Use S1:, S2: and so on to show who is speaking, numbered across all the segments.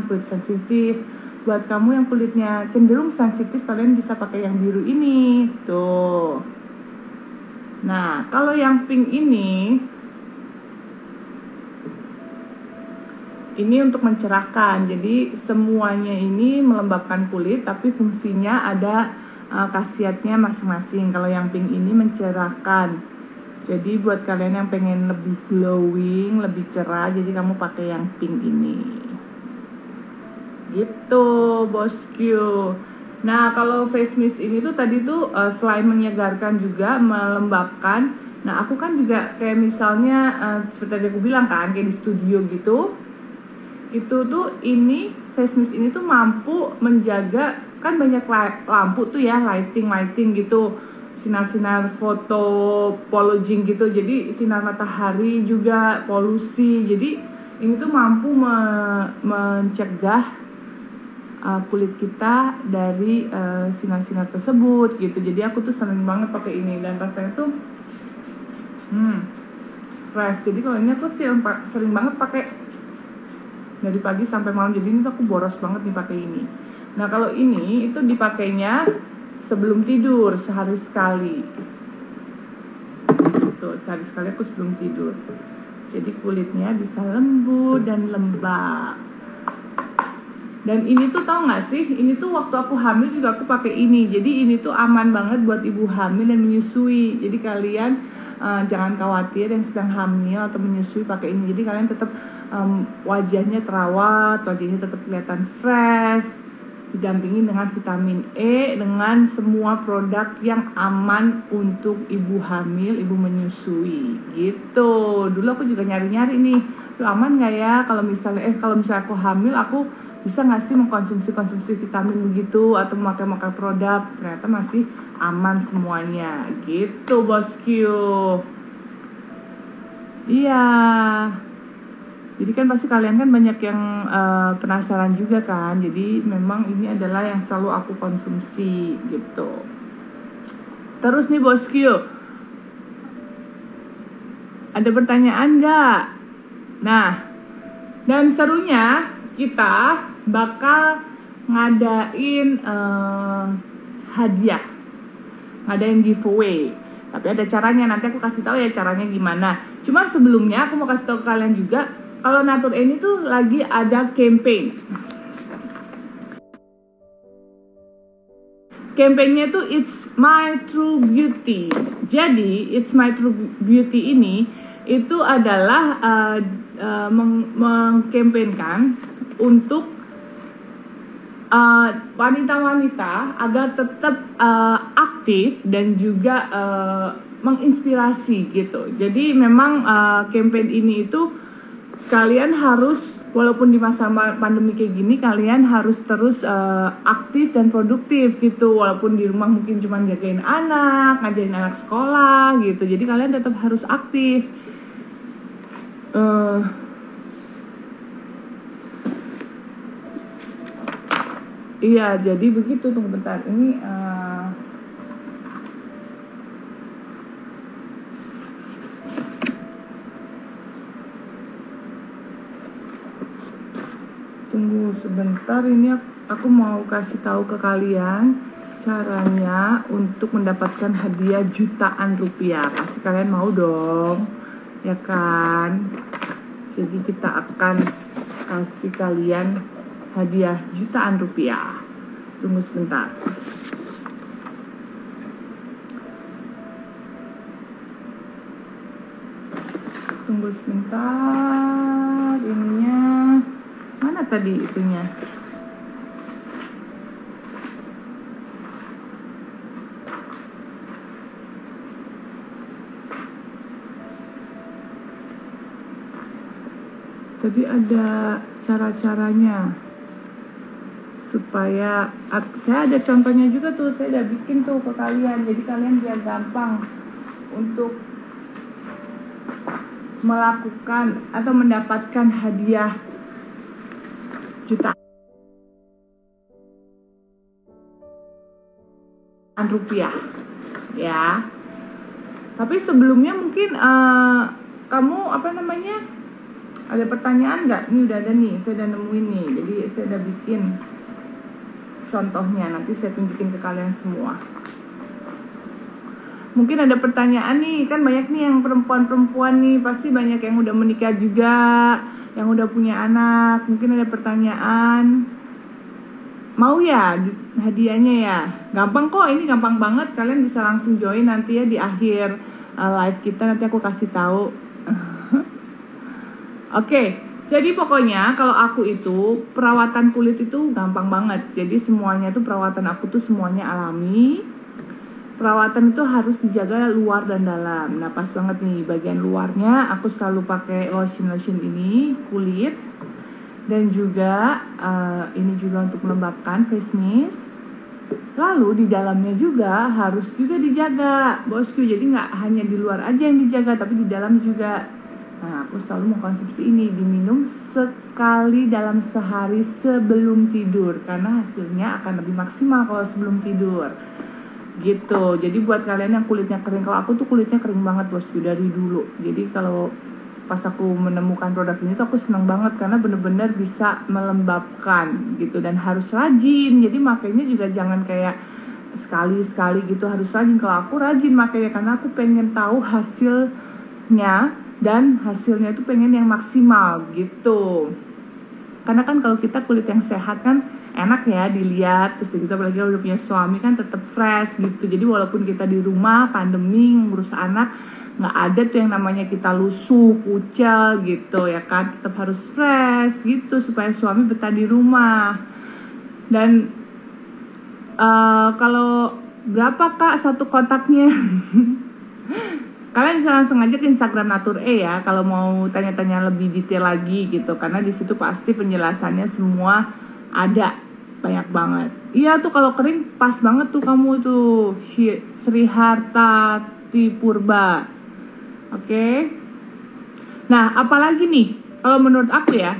S1: kulit sensitif. Buat kamu yang kulitnya cenderung sensitif, kalian bisa pakai yang biru ini tuh. Nah, kalau yang pink ini untuk mencerahkan. Jadi semuanya ini melembabkan kulit, tapi fungsinya ada khasiatnya masing-masing. Kalau yang pink ini mencerahkan. Jadi buat kalian yang pengen lebih glowing, lebih cerah, jadi kamu pakai yang pink ini. Gitu, bosku. Nah, kalau face mist ini tuh tadi tuh selain menyegarkan juga melembabkan. Nah, aku kan juga kayak misalnya seperti tadi aku bilang kan, kayak di studio gitu. Itu tuh ini face mist ini tuh mampu menjaga, kan banyak lampu tuh ya, lighting gitu, sinar-sinar foto polluting gitu, jadi sinar matahari juga polusi. Jadi ini tuh mampu mencegah kulit kita dari sinar-sinar tersebut gitu. Jadi aku tuh seneng banget pakai ini dan rasanya tuh fresh. Jadi kalau ini aku sering banget pakai dari pagi sampai malam. Jadi ini tuh aku boros banget nih pakai ini. Nah, kalau ini itu dipakainya sebelum tidur sehari sekali. Tuh, sehari sekali aku sebelum tidur. Jadi kulitnya bisa lembut dan lembab. Dan ini tuh tau gak sih, ini tuh waktu aku hamil juga aku pakai ini. Jadi ini tuh aman banget buat ibu hamil dan menyusui. Jadi kalian jangan khawatir yang sedang hamil atau menyusui pakai ini. Jadi kalian tetap wajahnya terawat, wajahnya tetap kelihatan fresh, didampingi dengan vitamin E, dengan semua produk yang aman untuk ibu hamil, ibu menyusui gitu. Dulu aku juga nyari-nyari nih, tuh aman gak ya kalau misalnya aku hamil, aku bisa nggak sih mengkonsumsi vitamin begitu atau memakai produk. Ternyata masih aman semuanya gitu, bosku. Iya, jadi kan pasti kalian kan banyak yang penasaran juga kan. Jadi memang ini adalah yang selalu aku konsumsi gitu. Terus nih, bosku, ada pertanyaan nggak? Nah, dan serunya kita bakal ngadain hadiah, ngadain giveaway. Tapi ada caranya, nanti aku kasih tahu ya caranya gimana. Cuma sebelumnya aku mau kasih tahu ke kalian juga, kalau Natur ini tuh lagi ada campaign. Campaignnya tuh It's My True Beauty. Jadi It's My True Beauty ini itu adalah mengkampanyekan untuk wanita-wanita agar tetap aktif dan juga menginspirasi gitu. Jadi memang campaign ini itu kalian harus, walaupun di masa pandemi kayak gini, kalian harus terus aktif dan produktif gitu. Walaupun di rumah mungkin cuma jagain anak, ngajarin anak sekolah gitu. Jadi kalian tetap harus aktif. Iya, jadi begitu. Tunggu bentar. Ini tunggu sebentar. Ini aku mau kasih tahu ke kalian caranya untuk mendapatkan hadiah jutaan rupiah. Pasti kalian mau dong, ya kan? Jadi kita akan kasih kalian hadiah jutaan rupiah. Tunggu sebentar. Tunggu sebentar. Ininya mana tadi itunya? Tadi ada cara-caranya supaya saya ada contohnya juga tuh, saya udah bikin tuh ke kalian. Jadi kalian biar gampang untuk melakukan atau mendapatkan hadiah jutaan rupiah ya. Tapi sebelumnya mungkin kamu Ada pertanyaan nggak? Ini udah ada nih, saya udah nemuin nih. Jadi saya udah bikin contohnya, nanti saya tunjukin ke kalian semua. Mungkin ada pertanyaan nih, kan banyak nih yang perempuan-perempuan nih, pasti banyak yang udah menikah juga, yang udah punya anak. Mungkin ada pertanyaan, mau ya hadiahnya ya? Gampang kok, ini gampang banget. Kalian bisa langsung join nanti ya di akhir live kita, nanti aku kasih tahu. Oke, jadi pokoknya kalau aku itu perawatan kulit itu gampang banget. Jadi semuanya tuh perawatan aku tuh semuanya alami. Perawatan itu harus dijaga luar dan dalam. Nah pas banget nih bagian luarnya aku selalu pakai lotion ini kulit. Dan juga ini juga untuk melembabkan face mist. Lalu di dalamnya juga harus juga dijaga bosku. Jadi nggak hanya di luar aja yang dijaga, tapi di dalam juga. Nah, aku selalu mengkonsumsi ini, diminum sekali dalam sehari sebelum tidur, karena hasilnya akan lebih maksimal kalau sebelum tidur. Gitu. Jadi buat kalian yang kulitnya kering, kalau aku tuh kulitnya kering banget bosku dari dulu. Jadi kalau pas aku menemukan produk ini tuh aku senang banget karena bener-bener bisa melembabkan gitu, dan harus rajin. Jadi makanya juga jangan kayak sekali-sekali gitu, harus rajin. Kalau aku rajin makanya karena aku pengen tahu hasilnya. Dan hasilnya itu pengen yang maksimal gitu. Karena kan kalau kita kulit yang sehat kan enak ya dilihat. Terus kita apalagi kalau udah punya suami kan tetap fresh gitu. Jadi walaupun kita di rumah pandemi ngurus anak, nggak ada tuh yang namanya kita lusuh, kucel gitu ya kan. Tetap harus fresh gitu supaya suami betah di rumah. Dan kalau berapa kak satu kotaknya? Kalian bisa langsung aja ke Instagram Natur-E ya kalau mau tanya-tanya lebih detail lagi gitu, karena di situ pasti penjelasannya semua ada, banyak banget. Iya tuh kalau kering pas banget tuh kamu tuh Sri Hartati Purba. Oke. Nah, apalagi nih kalau menurut aku ya,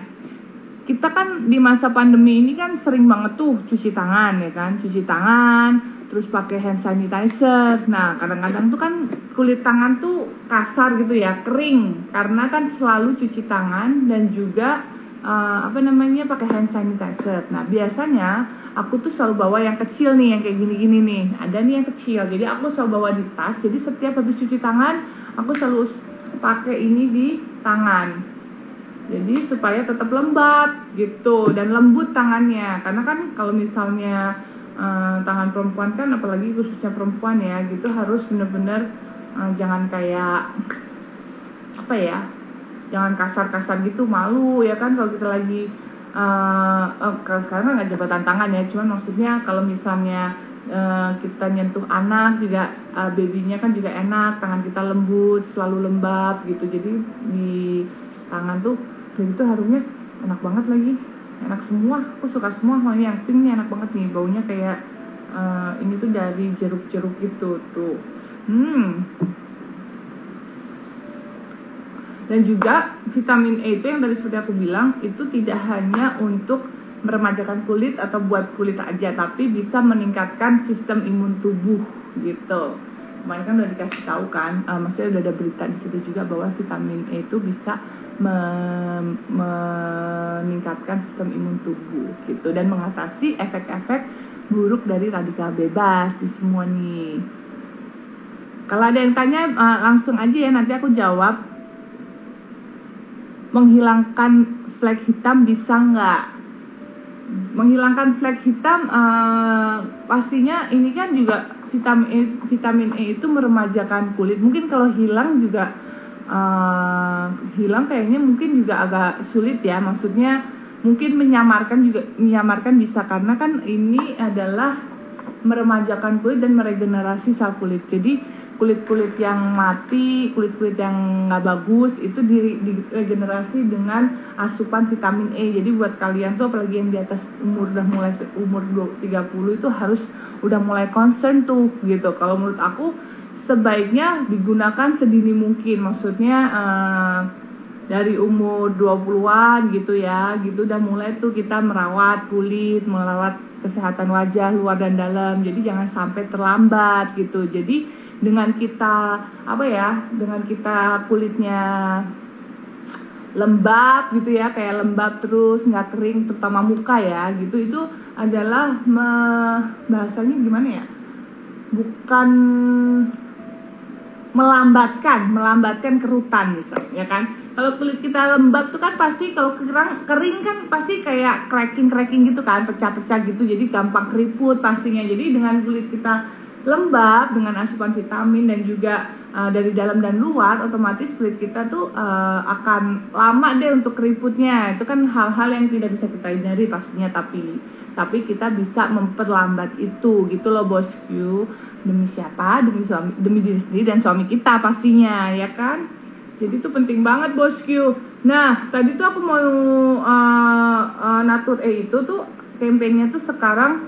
S1: kita kan di masa pandemi ini kan sering banget tuh cuci tangan ya kan, cuci tangan terus pakai hand sanitizer. Nah kadang-kadang tuh kan kulit tangan tuh kasar gitu ya, kering karena kan selalu cuci tangan dan juga pakai hand sanitizer. Nah biasanya aku tuh selalu bawa yang kecil nih, yang kayak gini-gini nih. Ada nih yang kecil, jadi aku selalu bawa di tas. Jadi setiap habis cuci tangan aku selalu pakai ini di tangan. Jadi supaya tetap lembab gitu dan lembut tangannya. Karena kan kalau misalnya tangan perempuan kan, apalagi khususnya perempuan ya gitu, harus bener-bener jangan kayak jangan kasar-kasar gitu, malu ya kan kalau kita lagi kalau sekarang kan nggak jabatan tangan ya, cuman maksudnya kalau misalnya kita nyentuh anak juga, babynya kan juga enak, tangan kita lembut, selalu lembab gitu. Jadi di tangan tuh kayak gitu harumnya enak banget lagi, enak semua. Aku suka semua. Yang pink nih enak banget nih, baunya kayak ini tuh dari jeruk-jeruk gitu tuh. Dan juga vitamin E itu yang tadi seperti aku bilang, itu tidak hanya untuk meremajakan kulit atau buat kulit aja, tapi bisa meningkatkan sistem imun tubuh gitu. Kemarin kan udah dikasih tahu kan, maksudnya udah ada berita di situ juga bahwa vitamin E itu bisa meningkatkan sistem imun tubuh gitu, dan mengatasi efek-efek buruk dari radikal bebas di semua nih. Kalau ada yang tanya langsung aja ya, nanti aku jawab. Menghilangkan flek hitam bisa nggak? Menghilangkan flek hitam pastinya ini kan juga vitamin E itu meremajakan kulit. Mungkin kalau hilang juga hilang kayaknya mungkin juga agak sulit ya, maksudnya mungkin menyamarkan bisa, karena kan ini adalah meremajakan kulit dan meregenerasi sel kulit. Jadi kulit-kulit yang mati, kulit-kulit yang nggak bagus itu diregenerasi dengan asupan vitamin E. Jadi buat kalian tuh apalagi yang di atas umur 30 itu harus udah mulai concern tuh gitu. Kalau menurut aku sebaiknya digunakan sedini mungkin, maksudnya dari umur 20-an gitu ya, gitu udah mulai tuh kita merawat kulit, merawat kesehatan wajah luar dan dalam. Jadi jangan sampai terlambat gitu. Jadi dengan kita kulitnya lembab gitu ya, kayak lembab terus nggak kering, terutama muka ya gitu. Itu adalah bahasanya gimana ya, bukan melambatkan kerutan misalnya ya kan. Kalau kulit kita lembab tuh kan pasti, kalau kering kan pasti kayak cracking gitu kan, pecah-pecah gitu, jadi gampang keriput pastinya. Jadi dengan kulit kita lembab dengan asupan vitamin dan juga dari dalam dan luar, otomatis kulit kita tuh akan lama deh untuk keriputnya. Itu kan hal-hal yang tidak bisa kita hindari pastinya, tapi kita bisa memperlambat itu gitu loh bosku. Demi siapa? Demi diri sendiri dan suami kita pastinya ya kan. Jadi itu penting banget bosku. Nah tadi tuh aku mau Natur E itu tuh campaignnya tuh sekarang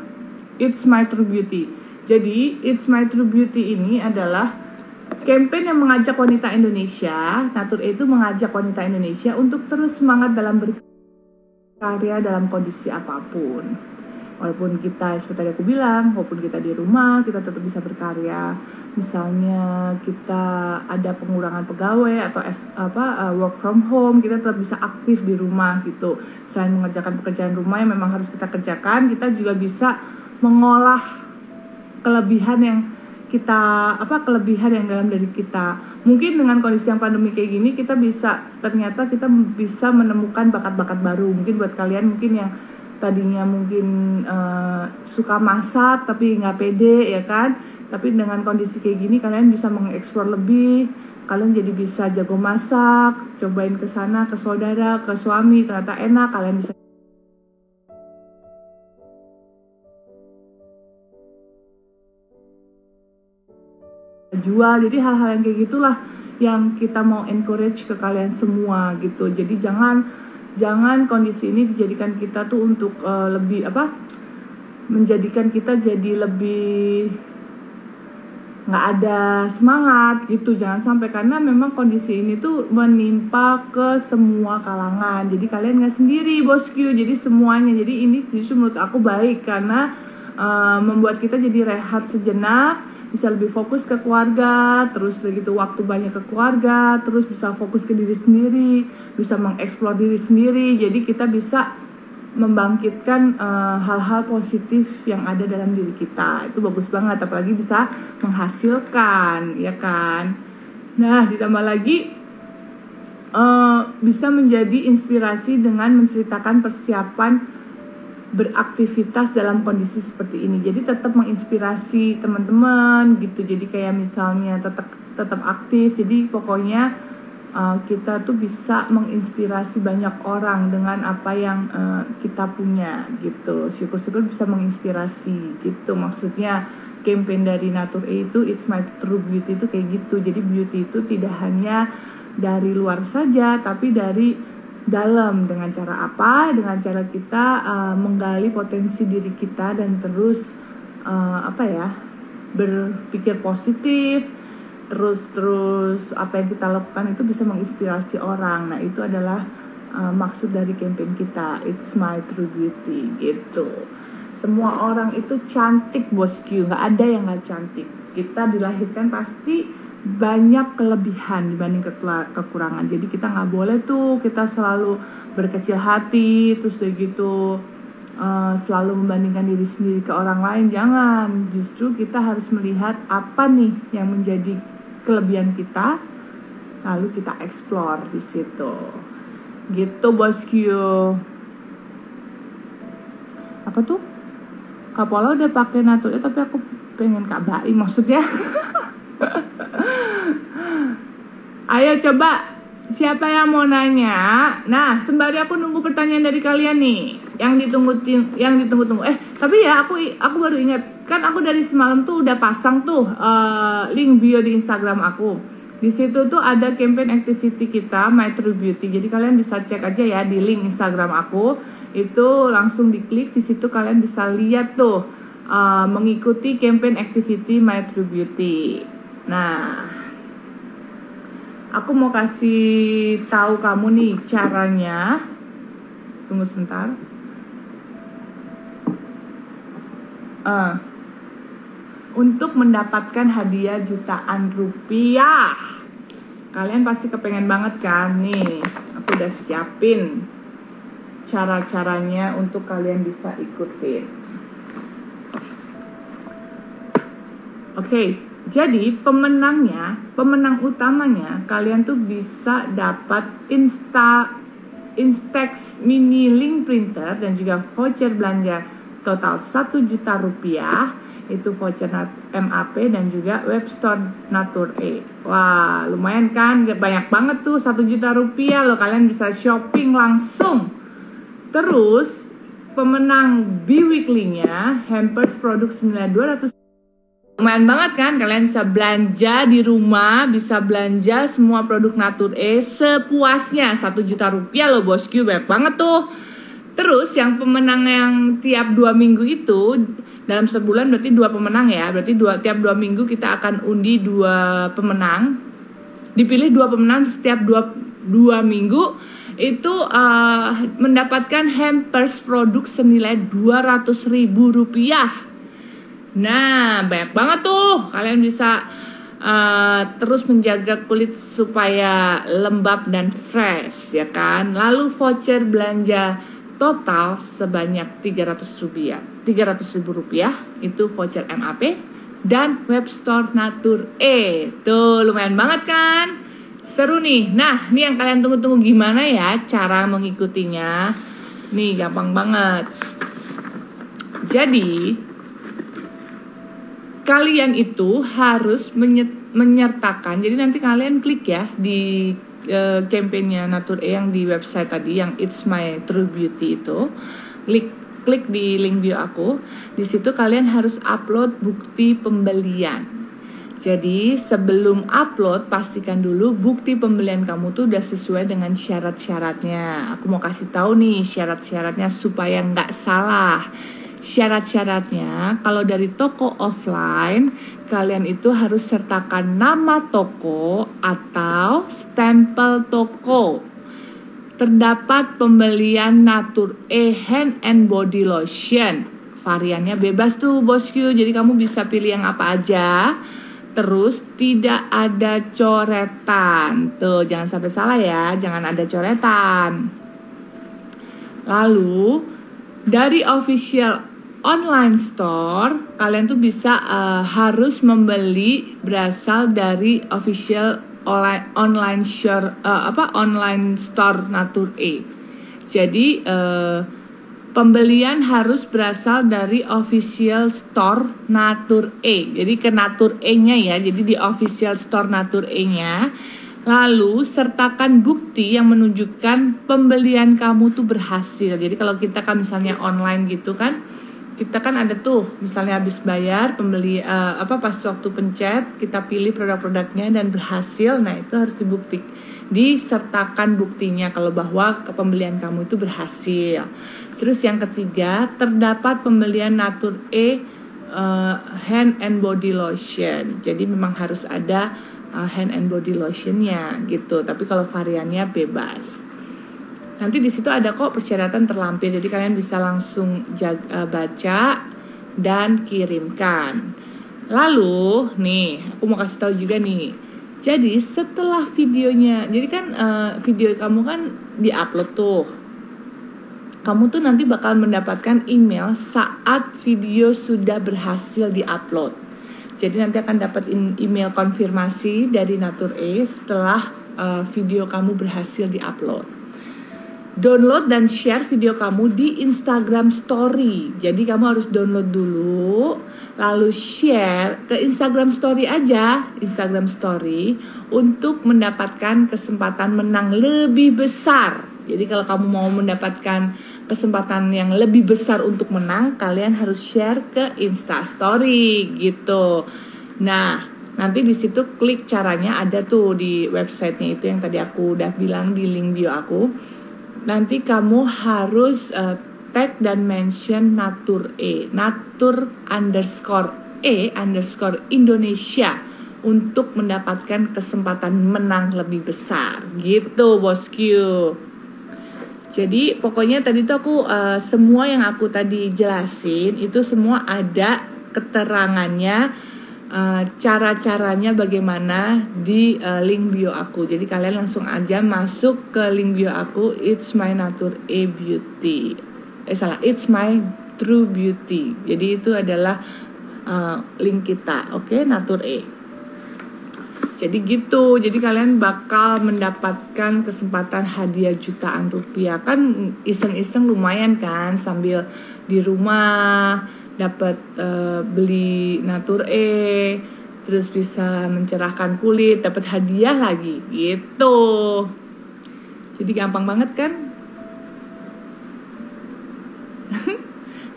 S1: It's My True Beauty. Jadi It's My True Beauty ini adalah campaign yang mengajak wanita Indonesia. Natur E itu mengajak wanita Indonesia untuk terus semangat dalam berkarya dalam kondisi apapun. Walaupun kita, seperti aku bilang, walaupun kita di rumah, kita tetap bisa berkarya. Misalnya kita ada pengurangan pegawai atau work from home, kita tetap bisa aktif di rumah gitu. Selain mengerjakan pekerjaan rumah yang memang harus kita kerjakan, kita juga bisa mengolah kelebihan yang dalam diri kita. Mungkin dengan kondisi yang pandemi kayak gini, ternyata kita bisa menemukan bakat-bakat baru. Mungkin buat kalian mungkin yang tadinya mungkin suka masak tapi nggak pede ya kan, tapi dengan kondisi kayak gini kalian bisa mengeksplor lebih, kalian jadi bisa jago masak, cobain ke sana, ke saudara, ke suami, ternyata enak, kalian bisa jual. Jadi hal-hal yang kayak gitulah yang kita mau encourage ke kalian semua gitu. Jadi jangan kondisi ini dijadikan kita tuh untuk menjadikan kita jadi lebih nggak ada semangat gitu. Jangan sampai, karena memang kondisi ini tuh menimpa ke semua kalangan. Jadi kalian nggak sendiri bosku, jadi semuanya. Jadi ini justru menurut aku baik karena membuat kita jadi rehat sejenak, bisa lebih fokus ke keluarga, terus begitu waktu banyak ke keluarga, terus bisa fokus ke diri sendiri, bisa mengeksplor diri sendiri. Jadi kita bisa membangkitkan hal-hal positif yang ada dalam diri kita. Itu bagus banget, apalagi bisa menghasilkan ya kan. Nah ditambah lagi bisa menjadi inspirasi dengan menceritakan persiapan beraktivitas dalam kondisi seperti ini. Jadi tetap menginspirasi teman-teman gitu. Jadi kayak misalnya tetap aktif. Jadi pokoknya kita tuh bisa menginspirasi banyak orang dengan apa yang kita punya gitu. Syukur-syukur bisa menginspirasi gitu. Maksudnya campaign dari Natur E itu It's My True Beauty itu kayak gitu. Jadi beauty itu tidak hanya dari luar saja, tapi dari dalam. Dengan cara apa? Dengan cara kita menggali potensi diri kita dan terus berpikir positif, terus apa yang kita lakukan itu bisa menginspirasi orang. Nah itu adalah maksud dari campaign kita It's My True Beauty gitu. Semua orang itu cantik bosku, nggak ada yang nggak cantik. Kita dilahirkan pasti banyak kelebihan dibanding kekurangan. Jadi kita nggak boleh tuh kita selalu berkecil hati, terus gitu selalu membandingkan diri sendiri ke orang lain. Jangan, justru kita harus melihat apa nih yang menjadi kelebihan kita, lalu kita explore di situ gitu bosku. Apa tuh, Kak Paula udah pakai Natur E tapi aku pengen Kak Bai maksudnya. Ayo coba, siapa yang mau nanya? Nah, sembari aku nunggu pertanyaan dari kalian nih, yang ditunggu-tunggu. Tapi ya aku baru ingat, kan aku dari semalam tuh udah pasang tuh link bio di Instagram aku. Di situ tuh ada campaign activity kita My True Beauty. Jadi kalian bisa cek aja ya di link Instagram aku. Itu langsung diklik, di situ kalian bisa lihat tuh mengikuti campaign activity My True Beauty. Nah, aku mau kasih tahu kamu nih caranya. Tunggu sebentar. Untuk mendapatkan hadiah jutaan rupiah. Kalian pasti kepengen banget kan nih. Aku udah siapin cara-caranya untuk kalian bisa ikutin. Oke, jadi pemenang utamanya kalian tuh bisa dapat Instax mini link printer dan juga voucher belanja total 1 juta rupiah. Itu voucher MAP dan juga webstore Natur-E. Wah, lumayan kan? Banyak banget tuh, 1 juta rupiah loh. Kalian bisa shopping langsung. Terus pemenang bi-weekly-nya hampers produk senilai 200. Lumayan banget kan? Kalian bisa belanja di rumah, bisa belanja semua produk Natur-E sepuasnya. 1 juta rupiah loh bosku, banyak banget tuh. Terus yang pemenang yang tiap 2 minggu itu, dalam sebulan berarti 2 pemenang ya. Berarti tiap 2 minggu kita akan undi 2 pemenang. Dipilih 2 pemenang setiap 2 minggu. Itu mendapatkan hampers produk senilai 200.000 rupiah. Nah, banyak banget tuh. Kalian bisa terus menjaga kulit supaya lembab dan fresh, ya kan. Lalu voucher belanja total sebanyak 300.000 rupiah itu voucher MAP dan webstore Natur-E. Tuh lumayan banget kan? Seru nih. Nah, ini yang kalian tunggu-tunggu, gimana ya cara mengikutinya? Nih gampang banget. Jadi kalian itu harus menyertakan. Jadi nanti kalian klik ya di campaignnya Natur-E yang di website tadi, yang It's My True Beauty itu. Klik di link bio aku. Di situ kalian harus upload bukti pembelian. Jadi sebelum upload, pastikan dulu bukti pembelian kamu tuh udah sesuai dengan syarat-syaratnya. Aku mau kasih tahu nih syarat-syaratnya supaya nggak salah. Syarat-syaratnya, kalau dari toko offline, kalian itu harus sertakan nama toko atau stempel toko. Terdapat pembelian Natur-E Hand and Body Lotion. Variannya bebas tuh bosku, jadi kamu bisa pilih yang apa aja. Terus tidak ada coretan. Tuh, jangan sampai salah ya, jangan ada coretan. Lalu, dari official online store, kalian tuh bisa harus membeli berasal dari official online store Natur-E. Jadi pembelian harus berasal dari official store Natur-E. Jadi ke Natur-E-nya ya, jadi di official store Natur-E-nya. Lalu sertakan bukti yang menunjukkan pembelian kamu tuh berhasil. Jadi kalau kita kan misalnya online gitu kan, kita kan ada tuh misalnya habis bayar pas waktu pencet kita pilih produk-produknya dan berhasil. Nah itu harus disertakan buktinya kalau bahwa pembelian kamu itu berhasil. Terus yang ketiga, terdapat pembelian Natur-E Hand and Body Lotion. Jadi memang harus ada hand and body lotionnya gitu. Tapi kalau variannya bebas. Nanti di situ ada kok persyaratan terlampir, jadi kalian bisa langsung baca dan kirimkan. Lalu nih, aku mau kasih tahu juga nih. Jadi setelah videonya, jadi kan video kamu kan diupload tuh. Kamu tuh nanti bakal mendapatkan email saat video sudah berhasil diupload. Jadi nanti akan dapat email konfirmasi dari Natur-E setelah video kamu berhasil diupload. Download dan share video kamu di Instagram Story. Jadi kamu harus download dulu, lalu share ke Instagram Story aja, Instagram Story, untuk mendapatkan kesempatan menang lebih besar. Jadi kalau kamu mau mendapatkan kesempatan yang lebih besar untuk menang, kalian harus share ke Insta Story gitu. Nah, nanti di situ klik caranya ada tuh di websitenya itu yang tadi aku udah bilang di link bio aku. Nanti kamu harus tag dan mention Natur-E, Natur_E_Indonesia untuk mendapatkan kesempatan menang lebih besar gitu bosku. Jadi pokoknya tadi tuh aku semua yang aku tadi jelasin itu semua ada keterangannya cara-caranya bagaimana di link bio aku. Jadi kalian langsung aja masuk ke link bio aku, It's My Natur E Beauty. It's My True Beauty. Jadi itu adalah link kita, oke, Natur E. Jadi gitu, jadi kalian bakal mendapatkan kesempatan hadiah jutaan rupiah. Kan iseng-iseng lumayan kan, sambil di rumah dapat beli Natur E, terus bisa mencerahkan kulit, dapat hadiah lagi gitu. Jadi gampang banget kan?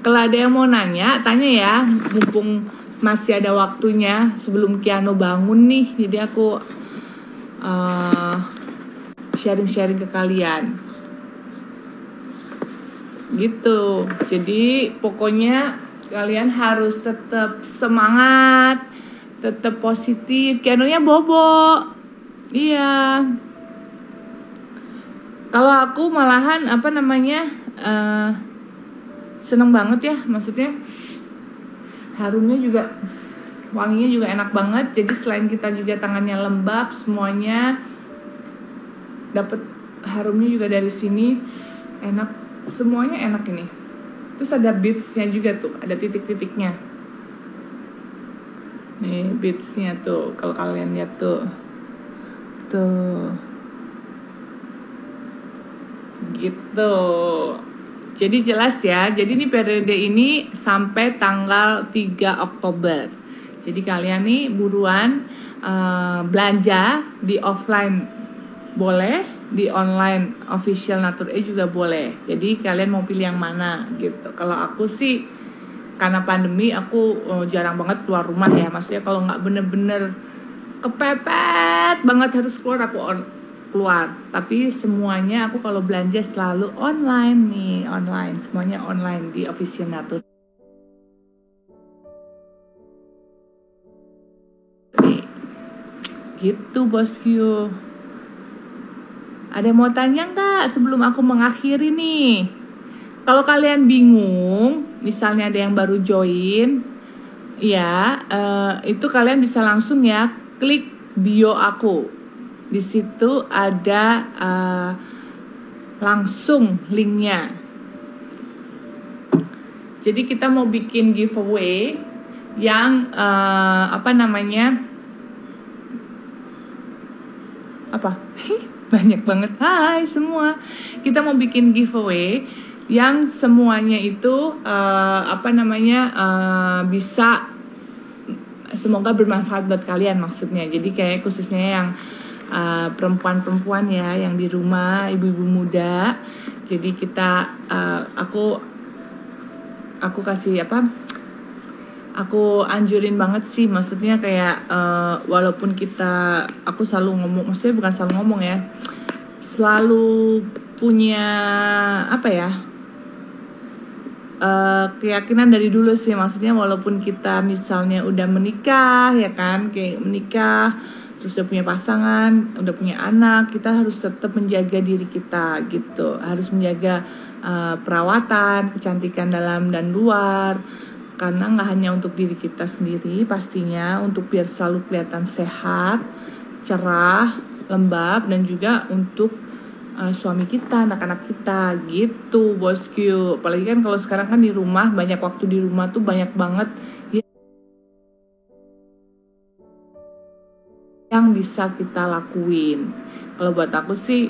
S1: Kalau ada yang mau nanya, tanya ya, mumpung masih ada waktunya sebelum Kiano bangun nih. Jadi aku sharing-sharing ke kalian gitu. Jadi pokoknya kalian harus tetap semangat, tetap positif. Kianonya bobo. Iya. Kalau aku malahan seneng banget ya, maksudnya harumnya juga, wanginya juga enak banget. Jadi selain kita juga tangannya lembab, semuanya dapat harumnya juga dari sini, enak, semuanya enak ini. Terus ada beadsnya juga tuh, ada titik-titiknya. Nih beadsnya tuh, kalau kalian lihat tuh, gitu. Jadi jelas ya. Jadi ini periode ini sampai tanggal 3 Oktober. Jadi kalian nih buruan belanja di offline boleh, di online official Natur E juga boleh. Jadi kalian mau pilih yang mana gitu. Kalau aku sih karena pandemi aku jarang banget keluar rumah ya. Maksudnya kalau nggak bener-bener kepepet banget harus keluar, aku keluar. Tapi semuanya aku kalau belanja selalu online nih, online. Semuanya online di official Natur. Gitu bosku. Ada yang mau tanya nggak sebelum aku mengakhiri nih? Kalau kalian bingung, misalnya ada yang baru join, ya itu kalian bisa langsung ya klik bio aku. Di situ ada langsung linknya. Jadi kita mau bikin giveaway yang banyak banget. Hai semua, kita mau bikin giveaway yang semuanya itu bisa, semoga bermanfaat buat kalian maksudnya. Jadi kayak khususnya yang perempuan-perempuan ya, yang di rumah, ibu-ibu muda. Jadi kita aku kasih aku anjurin banget sih, maksudnya kayak walaupun aku selalu ngomong, maksudnya bukan selalu ngomong ya, selalu punya keyakinan dari dulu sih, maksudnya walaupun kita misalnya udah menikah ya kan, kayak menikah terus udah punya pasangan, udah punya anak, kita harus tetap menjaga diri kita gitu, harus menjaga perawatan, kecantikan dalam dan luar. Karena nggak hanya untuk diri kita sendiri, pastinya untuk biar selalu kelihatan sehat, cerah, lembab, dan juga untuk suami kita, anak-anak kita gitu bosku. Apalagi kan kalau sekarang kan di rumah, banyak waktu di rumah tuh banyak banget yang bisa kita lakuin. Kalau buat aku sih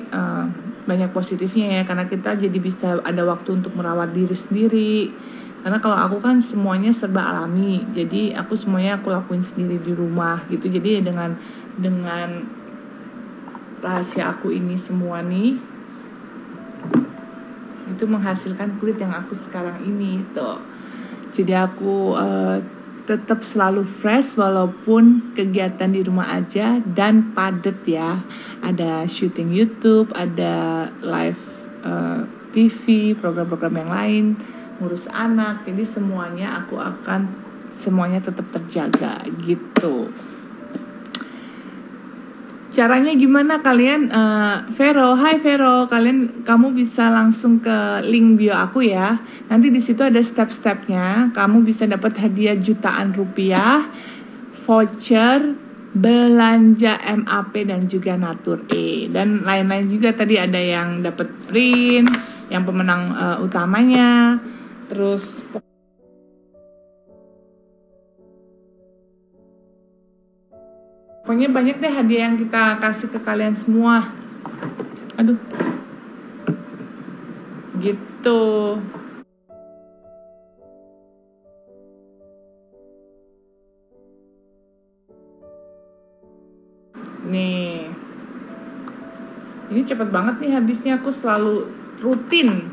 S1: banyak positifnya ya, karena kita jadi bisa ada waktu untuk merawat diri sendiri. Karena kalau aku kan semuanya serba alami, jadi aku semuanya aku lakuin sendiri di rumah gitu. Jadi dengan rahasia aku ini semua nih, itu menghasilkan kulit yang aku sekarang ini tuh. Jadi aku tetap selalu fresh walaupun kegiatan di rumah aja dan padet ya. Ada syuting YouTube, ada live TV, program-program yang lain, ngurus anak. Jadi semuanya aku akan semuanya tetap terjaga gitu. Caranya gimana kalian? Vero, hai Vero, kamu bisa langsung ke link bio aku ya. Nanti di situ ada step-stepnya. Kamu bisa dapat hadiah jutaan rupiah voucher belanja MAP dan juga Natur E, dan lain-lain juga. Tadi ada yang dapat print, yang pemenang utamanya, terus pokoknya banyak deh hadiah yang kita kasih ke kalian semua. Aduh, gitu. Nih, ini cepet banget nih habisnya. Aku selalu rutin.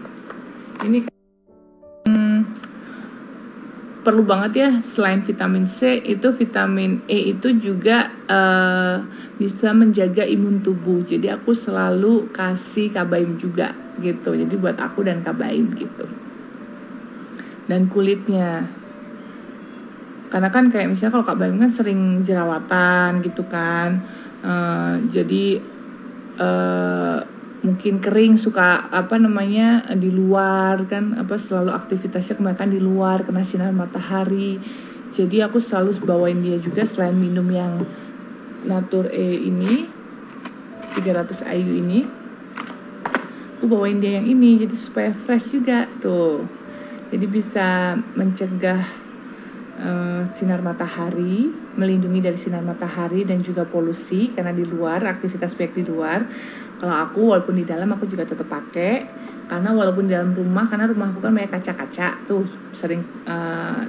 S1: Ini perlu banget ya. Selain vitamin C, itu vitamin E itu juga bisa menjaga imun tubuh. Jadi aku selalu kasih Kabaim juga gitu. Jadi buat aku dan Kabaim gitu. Dan kulitnya, karena kan kayak misalnya kalau Kabaim kan sering jerawatan gitu kan. Jadi mungkin kering, suka di luar kan, selalu aktivitasnya kebanyakan di luar, kena sinar matahari. Jadi aku selalu bawain dia juga, selain minum yang Natur E ini 300 IU ini, aku bawain dia yang ini, jadi supaya fresh juga tuh. Jadi bisa mencegah sinar matahari, melindungi dari sinar matahari dan juga polusi, karena di luar, aktivitas baik di luar. Kalau aku walaupun di dalam aku juga tetap pakai, karena walaupun di dalam rumah, karena rumah aku kan banyak kaca-kaca tuh sering,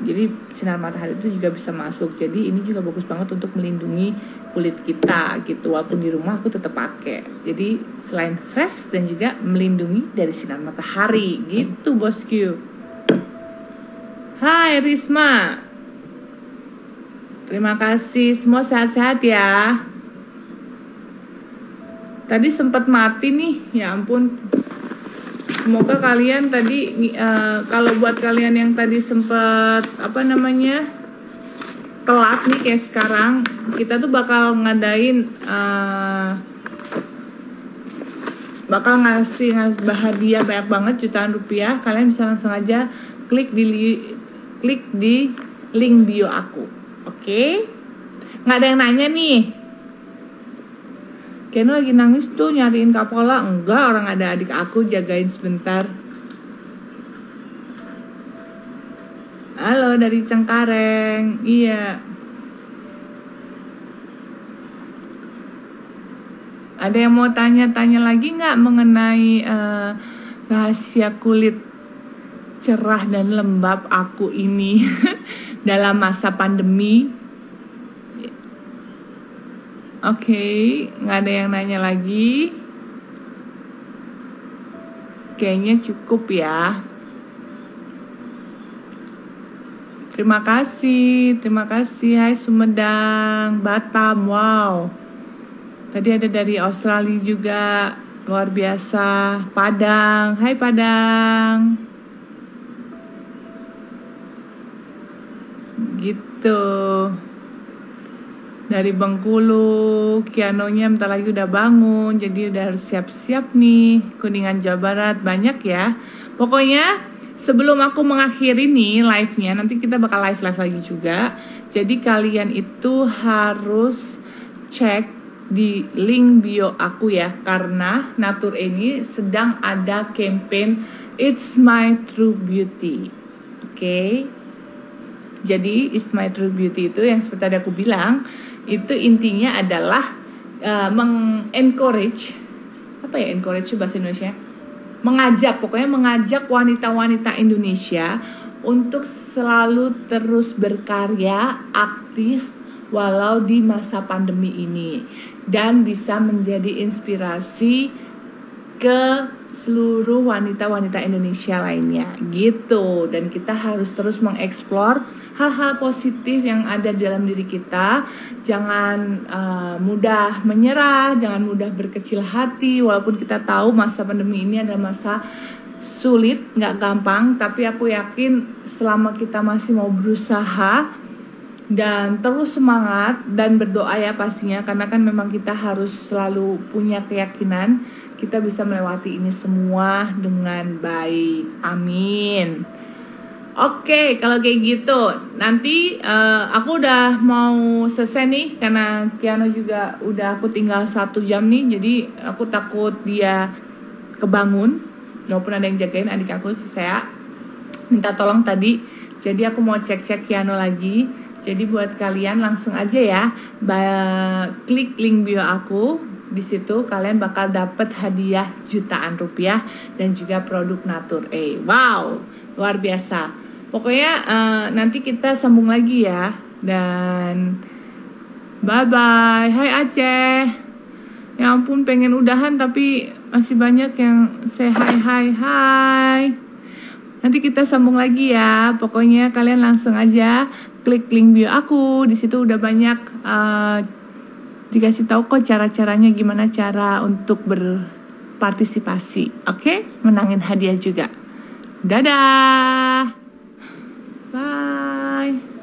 S1: jadi sinar matahari itu juga bisa masuk. Jadi ini juga bagus banget untuk melindungi kulit kita gitu. Walaupun di rumah aku tetap pakai. Jadi selain fresh dan juga melindungi dari sinar matahari gitu bosku. Hai Risma, terima kasih, semua sehat-sehat ya. Tadi sempat mati nih, ya ampun. Semoga kalian tadi, kalau buat kalian yang tadi sempat telat nih kayak sekarang, kita tuh bakal ngadain, bakal ngasih hadiah banyak banget, jutaan rupiah. Kalian bisa langsung aja klik di link bio aku. Oke? Nggak ada yang nanya nih. Keno lagi nangis tuh nyariin Kapola. Enggak, orang ada adik aku, jagain sebentar. Halo dari Cengkareng. Iya. Ada yang mau tanya-tanya lagi nggak mengenai rahasia kulit cerah dan lembab aku ini dalam masa pandemi? Oke, nggak ada yang nanya lagi. Kayaknya cukup ya. Terima kasih. Hai Sumedang, Batam, wow. Tadi ada dari Australia juga, luar biasa. Padang, hai Padang. Gitu. Dari Bengkulu, Kianonya bentar lagi udah bangun, jadi udah harus siap-siap nih. Kuningan Jawa Barat, banyak ya. Pokoknya sebelum aku mengakhiri nih live-nya, nanti kita bakal live lagi juga. Jadi kalian itu harus cek di link bio aku ya, karena Natur ini sedang ada campaign It's My True Beauty. Oke? Jadi It's My True Beauty itu yang seperti tadi aku bilang, itu intinya adalah encourage bahasa Indonesia, pokoknya mengajak wanita-wanita Indonesia untuk selalu terus berkarya aktif walau di masa pandemi ini, dan bisa menjadi inspirasi ke seluruh wanita-wanita Indonesia lainnya gitu. Dan kita harus terus mengeksplor hal-hal positif yang ada di dalam diri kita. Jangan mudah menyerah, jangan mudah berkecil hati. Walaupun kita tahu masa pandemi ini adalah masa sulit, gak gampang, tapi aku yakin selama kita masih mau berusaha dan terus semangat dan berdoa ya pastinya, karena kan memang kita harus selalu punya keyakinan kita bisa melewati ini semua dengan baik. Amin. Oke, kalau kayak gitu, nanti aku udah mau selesai nih karena Kiano juga udah aku tinggal 1 jam nih, jadi aku takut dia kebangun. Walaupun ada yang jagain adik aku si Sea, minta tolong tadi. Jadi aku mau cek Kiano lagi. Jadi buat kalian langsung aja ya, klik link bio aku. Di situ kalian bakal dapet hadiah jutaan rupiah dan juga produk Natur A. Wow, luar biasa. Pokoknya nanti kita sambung lagi ya. Dan bye-bye. Hai Aceh. Ya ampun, pengen udahan tapi masih banyak yang say hai. Nanti kita sambung lagi ya. Pokoknya kalian langsung aja klik link bio aku. Di situ udah banyak dikasih tahu kok cara-caranya, gimana cara untuk berpartisipasi. Oke? Menangin hadiah juga. Dadah. Bye.